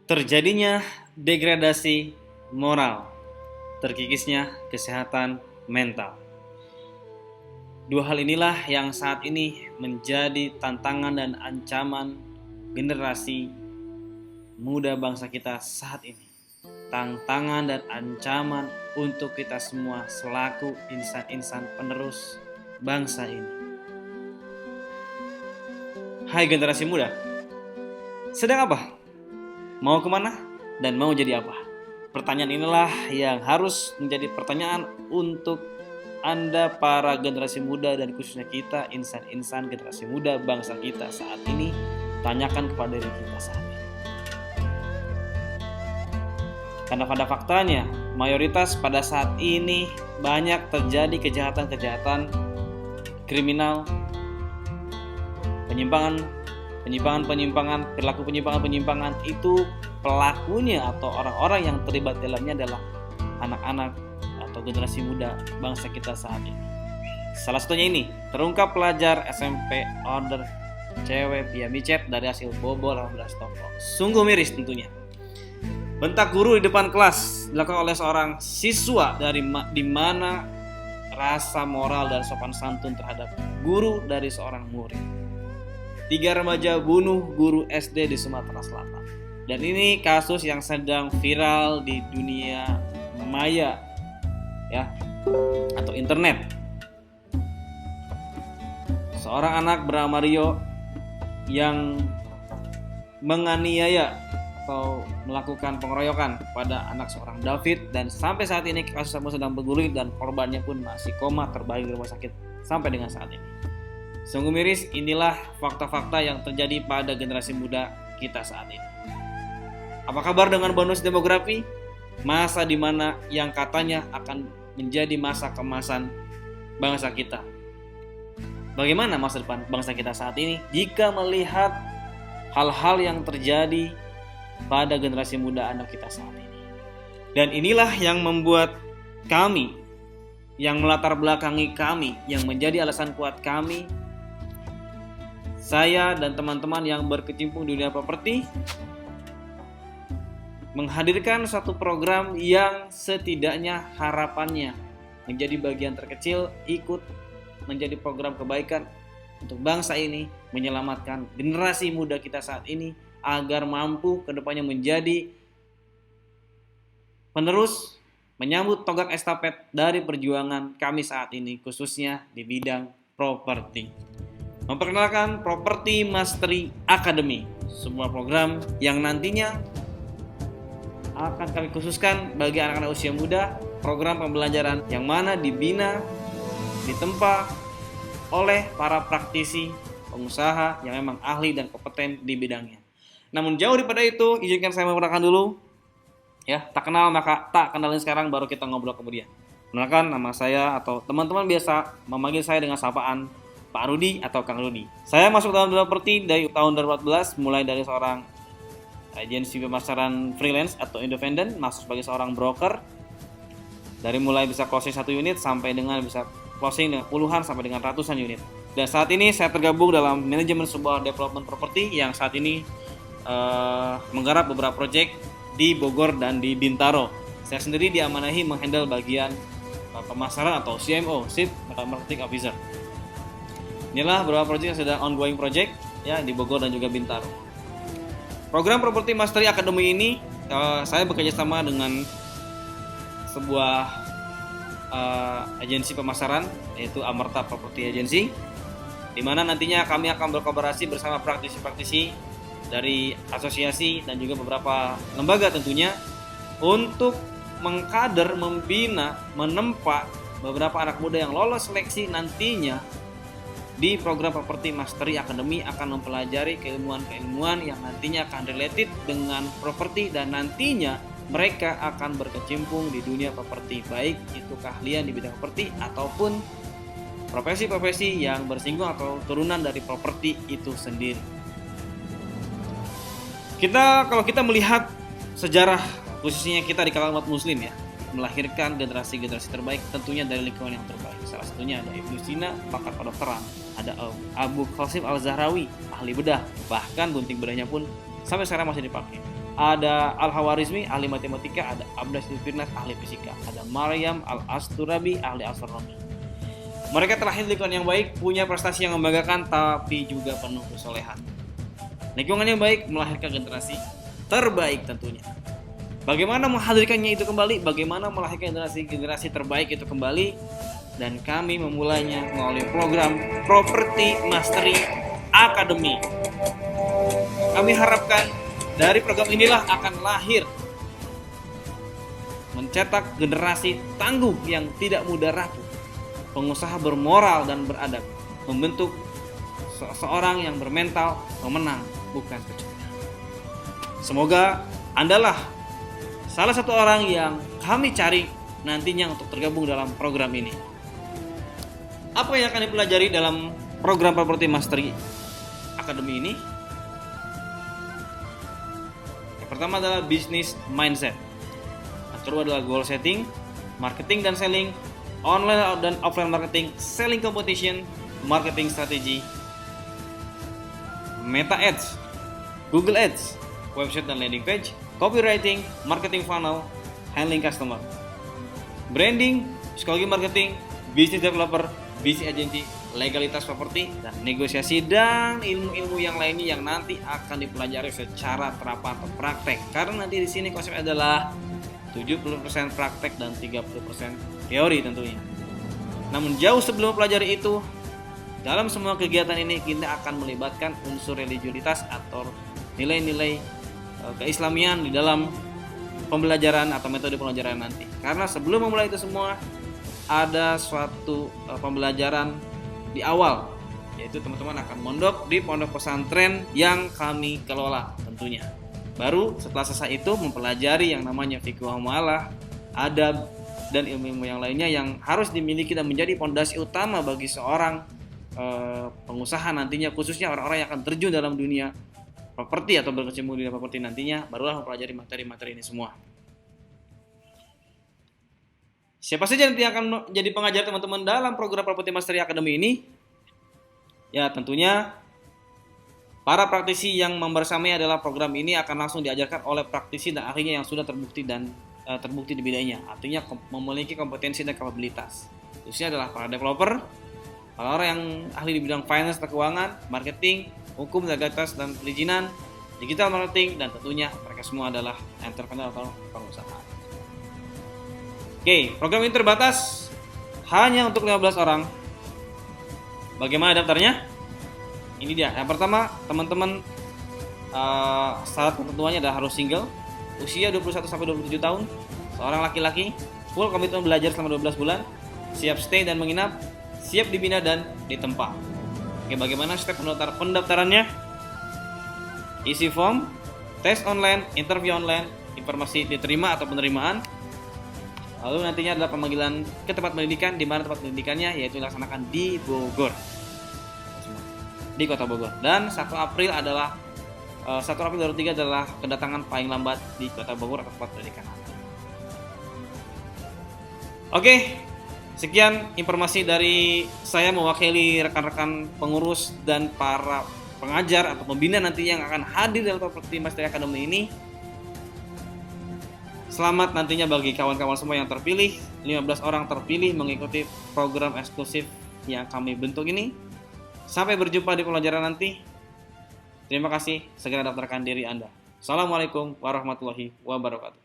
Terjadinya degradasi moral, terkikisnya kesehatan mental. Dua hal inilah yang saat ini menjadi tantangan dan ancaman generasi muda bangsa kita saat ini. Tantangan dan ancaman untuk kita semua selaku insan-insan penerus bangsa ini. Hai generasi muda, sedang apa? Mau kemana? Dan mau jadi apa? Pertanyaan inilah yang harus menjadi pertanyaan untuk Anda para generasi muda dan khususnya kita insan-insan generasi muda bangsa kita saat ini. Tanyakan kepada diri kita saat ini. Karena pada faktanya mayoritas pada saat ini banyak terjadi kejahatan-kejahatan kriminal, penyimpangan, perilaku penyimpangan itu pelakunya atau orang-orang yang terlibat dalamnya adalah anak-anak atau generasi muda bangsa kita saat ini. Salah satunya ini, terungkap pelajar SMP order cewek via micet dari hasil bobol 18 toko. Sungguh miris tentunya. Bentak guru di depan kelas dilakukan oleh seorang siswa di mana rasa moral dan sopan santun terhadap guru dari seorang murid. 3 remaja bunuh guru SD di Sumatera Selatan. Dan ini kasus yang sedang viral di dunia maya ya, atau internet. Seorang anak bernama Rio yang menganiaya atau melakukan pengeroyokan pada anak seorang David, dan sampai saat ini kasus tersebut sedang bergulir dan korbannya pun masih koma terbaring di rumah sakit sampai dengan saat ini. Sungguh miris, inilah fakta-fakta yang terjadi pada generasi muda kita saat ini. Apa kabar dengan bonus demografi? Masa dimana yang katanya akan menjadi masa kemasan bangsa kita. Bagaimana masa depan bangsa kita saat ini jika melihat hal-hal yang terjadi pada generasi muda anak kita saat ini? Dan inilah yang membuat kami, yang melatar belakangi kami, yang menjadi alasan kuat kami, saya dan teman-teman yang berkecimpung di dunia properti, menghadirkan satu program yang setidaknya harapannya menjadi bagian terkecil ikut menjadi program kebaikan untuk bangsa ini, menyelamatkan generasi muda kita saat ini agar mampu kedepannya menjadi penerus menyambut tonggak estafet dari perjuangan kami saat ini, khususnya di bidang properti. Memperkenalkan Property Mastery Academy, sebuah program yang nantinya akan kami khususkan bagi anak-anak usia muda, program pembelajaran yang mana dibina, ditempa oleh para praktisi, pengusaha yang memang ahli dan kompeten di bidangnya. Namun jauh daripada itu, izinkan saya memperkenalkan dulu. Ya, tak kenal maka tak kenalin sekarang, baru kita ngobrol kemudian. Perkenalkan, nama saya atau teman-teman biasa memanggil saya dengan sapaan Pak Rudi atau Kang Rudi. Saya masuk dalam dunia properti dari tahun 2014, mulai dari seorang agensi pemasaran freelance atau independen, masuk sebagai seorang broker. Dari mulai bisa closing 1 unit sampai dengan bisa closing dengan puluhan sampai dengan ratusan unit. Dan saat ini saya tergabung dalam manajemen sebuah development properti yang saat ini menggarap beberapa proyek di Bogor dan di Bintaro. Saya sendiri diamanahi menghandle bagian pemasaran atau CMO, Chief Marketing Officer. Inilah beberapa proyek yang sedang ongoing project ya di Bogor dan juga Bintaro. Program Property Mastery Academy ini saya bekerja sama dengan sebuah agensi pemasaran, yaitu Amerta Property Agency, di mana nantinya kami akan berkolaborasi bersama praktisi-praktisi dari asosiasi dan juga beberapa lembaga tentunya untuk mengkader, membina, menempa beberapa anak muda yang lolos seleksi nantinya di program Property Mastery Academy akan mempelajari keilmuan-keilmuan yang nantinya akan related dengan properti, dan nantinya mereka akan berkecimpung di dunia properti, baik itu keahlian di bidang properti ataupun profesi-profesi yang bersinggung atau turunan dari properti itu sendiri. Kalau kita melihat sejarah khususnya kita di kalangan umat muslim ya, melahirkan generasi-generasi terbaik tentunya dari lingkungan yang terbaik. Salah satunya ada Ibnu Sina, pakar kedokteran, ada Abu Qasim Al-Zahrawi, ahli bedah, bahkan gunting bedahnya pun sampai sekarang masih dipakai. ada Al-Hawarizmi, ahli matematika, ada Abdas Firnas, ahli fisika, ada Maryam Al-Asturabi, ahli astronomi. Mereka terlahir di lingkungan yang baik, punya prestasi yang membanggakan, tapi juga penuh kesolehan. Lingkungan yang baik melahirkan generasi terbaik tentunya. Bagaimana menghadirkannya itu kembali? Bagaimana melahirkan generasi terbaik itu kembali? Dan kami memulainya melalui program Property Mastery Academy. Kami harapkan dari program inilah akan lahir mencetak generasi tangguh yang tidak mudah rapuh, pengusaha bermoral dan beradab, membentuk seorang yang bermental pemenang, bukan pecundang. Semoga Andalah salah satu orang yang kami cari nantinya untuk tergabung dalam program ini. Apa yang akan dipelajari dalam program Property Mastery Academy ini? Yang pertama adalah business mindset. Yang kedua adalah goal setting, marketing dan selling, online dan offline marketing, selling competition, marketing strategy, Meta Ads, Google Ads, website dan landing page, copywriting, marketing funnel, handling customer, branding, psikologi marketing, business developer, business agency, legalitas properti, dan negosiasi, dan ilmu-ilmu yang lainnya yang nanti akan dipelajari secara terapan atau praktek. Karena nanti di sini konsep adalah 70% praktek dan 30% teori tentunya. Namun jauh sebelum pelajari itu, dalam semua kegiatan ini kita akan melibatkan unsur religiusitas atau nilai-nilai keislamian di dalam pembelajaran atau metode pembelajaran nanti. Karena sebelum memulai itu semua ada suatu pembelajaran di awal, yaitu teman-teman akan mondok di pondok pesantren yang kami kelola tentunya. Baru setelah selesai itu mempelajari yang namanya fikih muamalah, adab, dan ilmu-ilmu yang lainnya yang harus dimiliki dan menjadi fondasi utama bagi seorang pengusaha nantinya, khususnya orang-orang yang akan terjun dalam dunia properti atau berkecimpung di dunia properti nantinya, barulah mempelajari materi-materi ini semua. Siapa saja nanti akan jadi pengajar teman-teman dalam program Property Mastery Academy ini? Ya tentunya para praktisi yang membersamai adalah program ini akan langsung diajarkan oleh praktisi dan ahlinya yang sudah terbukti di bidangnya. Artinya memiliki kompetensi dan kapabilitas. Khususnya adalah para developer, para orang yang ahli di bidang finance atau keuangan, marketing, hukum, legalitas dan perizinan, digital marketing, dan tentunya mereka semua adalah entrepreneur atau pengusaha. Oke, program ini terbatas hanya untuk 15 orang. Bagaimana daftarnya? Ini dia. Yang pertama, teman-teman syarat ketentuannya adalah harus single, usia 21-27 tahun, seorang laki-laki, full komitmen belajar selama 12 bulan, siap stay dan menginap, siap dibina dan ditempa. Oke, bagaimana step pendaftarannya? Isi form, tes online, interview online, informasi diterima atau penerimaan. Lalu nantinya adalah pemanggilan ke tempat pendidikan, di mana tempat pendidikannya yaitu dilaksanakan di Bogor, di Kota Bogor. Dan 1 April 2023 adalah kedatangan paling lambat di Kota Bogor atau tempat pendidikan. Oke, sekian informasi dari saya mewakili rekan-rekan pengurus dan para pengajar atau pembina nanti yang akan hadir dalam Property Mastery Academy ini. Selamat nantinya bagi kawan-kawan semua yang terpilih, 15 orang terpilih mengikuti program eksklusif yang kami bentuk ini. Sampai berjumpa di pelajaran nanti. Terima kasih, segera daftarkan diri Anda. Assalamualaikum warahmatullahi wabarakatuh.